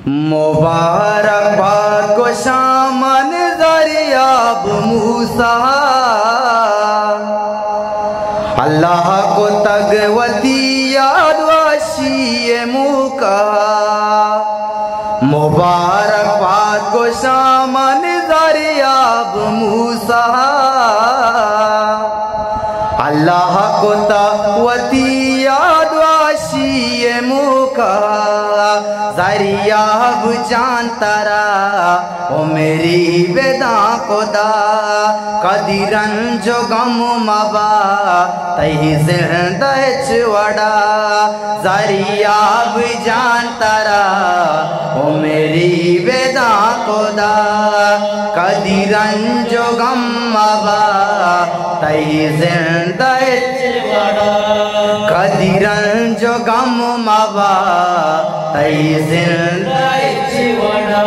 मुबारकबाद को शामन ज़रियाब मूसा, अल्लाह को तगवती याद वशीए मुका। मुबारकबाद को शामन ज़रियाब मूसा, अल्लाह को तगवती याद वशीए मुका। ज़रियाब जानता रहा ओ मेरी बेदा खुदा, कदीरन जो गम मबा तही जिंदा चवड़ा। ज़रियाब जानता रहा ओ मेरी बेदा खुदा, कदीरन जो गम मबा तही जिंदा चवड़ा। कदीरन जो गम मबा तही जिंदा चवड़ा।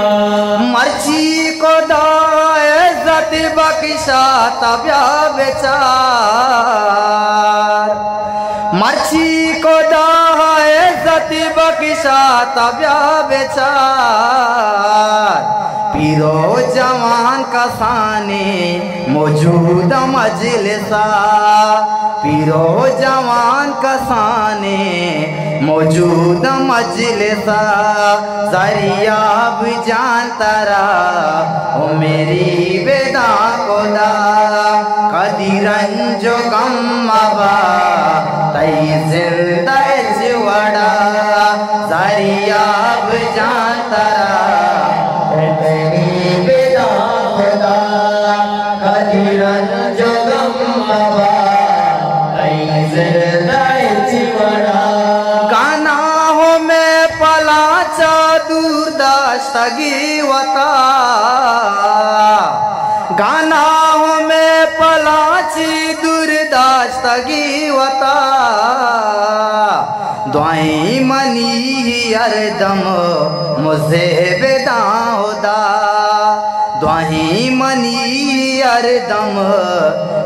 मर्ची को इज्जत बख्शा तब्या बेचार, मर्ची को इज्जत बख्शा तब्या बेचार। पीरो जवान का साने मौजूद मजलिसा, पीरो जवान का साने मौजूद मजलिसा। ज़रियाब जानता रहा ओ मेरी बेदा खुदा, कदीरन जो गम मबा तई जिंदा चवड़ा। ज़रियाब जानता रहा ओ मेरी बेदा खुदा, कदीरन जो गम मबा तई जिंदा चवड़ा। गाना हो में पलाचा दूरदस्तगी वता, गाना हो में पलाची दूरदस्तगी वता। दुआई मनी हरदम मुझे बेदा होदा, दुआई मनी हरदम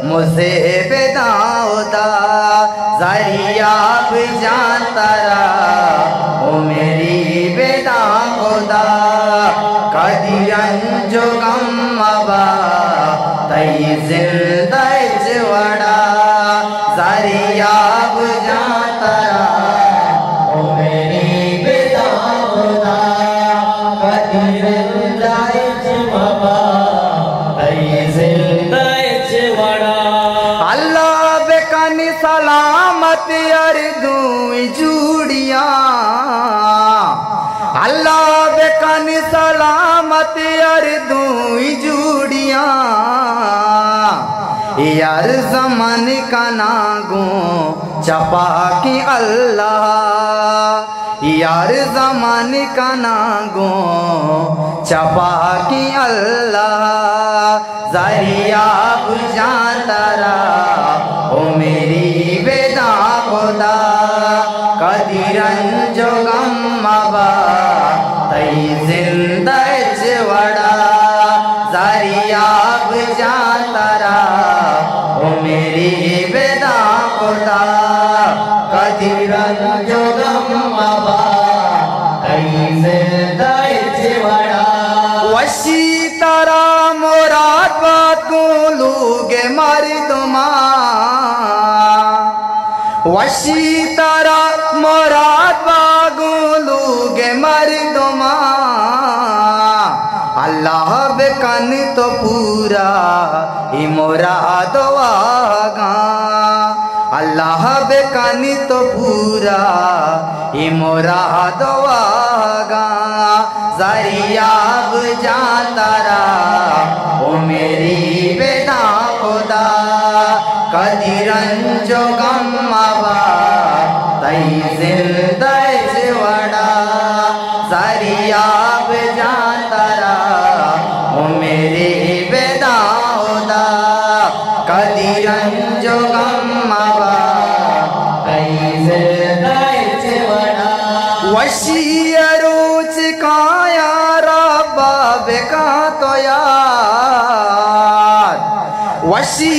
मुझे बेदा होदा। ज़रियाब जानता रहा ओ मेरी बेदा खुदा, कदीरन जो गम मबा तई जिंदा चवड़ा। ज़रियाब जानता रहा ओ मेरी बेदा खुदा, कदीरन मबा तई जिंदा चवड़ा। अल्लाह बेकानी सलामत अर्दुई जुड़िया, अल्लाह बेकानी सलामत अर्दुई जुड़िया। यार ज़मान का नागो चपा की अल्लाह, यार ज़मान का नागो चपा की अल्लाह। ज़रियाब जानता रहा ओ मेरी बेदा खुदा, कदीरन जो गम मबा तई जिंदा चवड़ा। ज़रियाब जानता रहा ओ मेरी बेदा खुदा, कदीरन जो गम मबा तई जिंदा चवड़ा। वशी तारा मुराद बात को लोगे मर्दमा, वशी तारा मुराद बागो लोगे मर्दमा। अल्लाह बेकन तो पूरा ही मुराद वागा, अल्लाह बेकन तो पूरा ही मुराद वागा। ज़रियाब जानता रहा ओ मेरी बेदा खुदा, कदीरन जो गम मबा तई जिंदा चवड़ा। ज़रियाब जानता रहा ओ मेरी बेदा खुदा, कदीरन जो गम मबा तई जिंदा चवड़ा। वशी रोच काया रब्बा बेका तो यार, वशी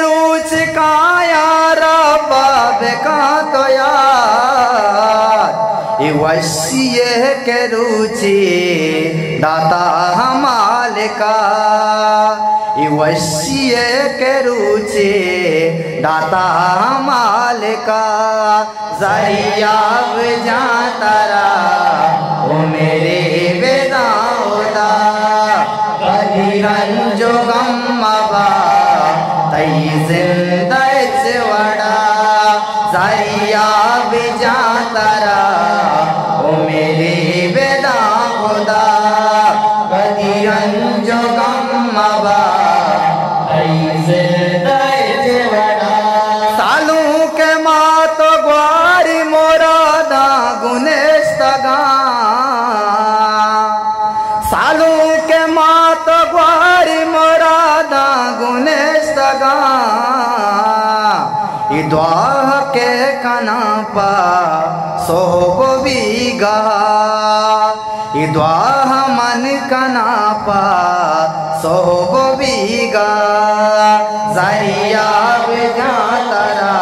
रोच काया रब्बा बेका तो यार। वशी के रुचि दाता मालिका वसीय के रुचि दाता मालिका जरिया जा तारा ओ मेरे वेदाउदा कदिरन जो गम्मबा तई जिंदा वड़ा जरिया जा तारा ओ मेरे वेदाउदा कदिरन जो गम्मबा सालू के मात ग्वारी मोरादा गुनेस्तगा सालू के मात ग्वारी मोरादा गुनेस्तगा द्वाह के कनापा सोब बीगा द्वाह मन कनापा सोब बीगा जरिया जा तारा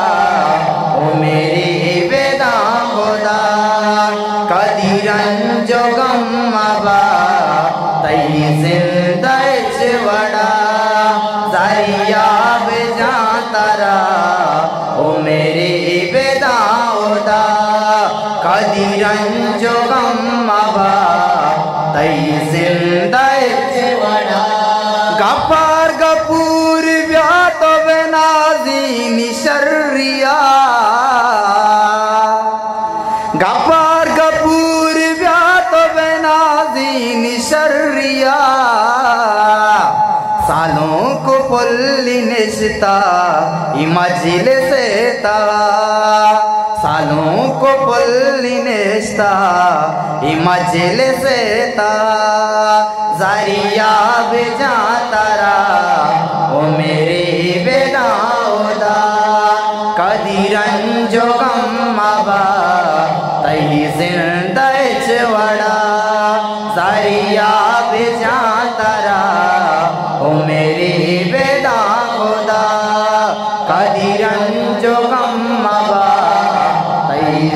ओ मेरे वेदा खुदा कदिरन जो गम्मबा तई जिंदा वड़ा जरिया जा तारा ओ मेरे वेदा खुदा कदिरन जो गम्मबा तई जिंदा वड़ा गफार गपूर व्यात बेनाजी निशर्रिया गफार गपूर व्यात बेनाजी निशर्रिया सालों को पुल्ली निश्ता इमजिल से ता सालों को पुल्ली निश्ता इमजिल से ता जरिया जा तारा ओ मेरे वेदाउदा कदिरन जो गम्मबा तई जिंदा वड़ा जरिया जा तारा ओ मेरे वेदाउदा कदिरन जो गम्मबा तई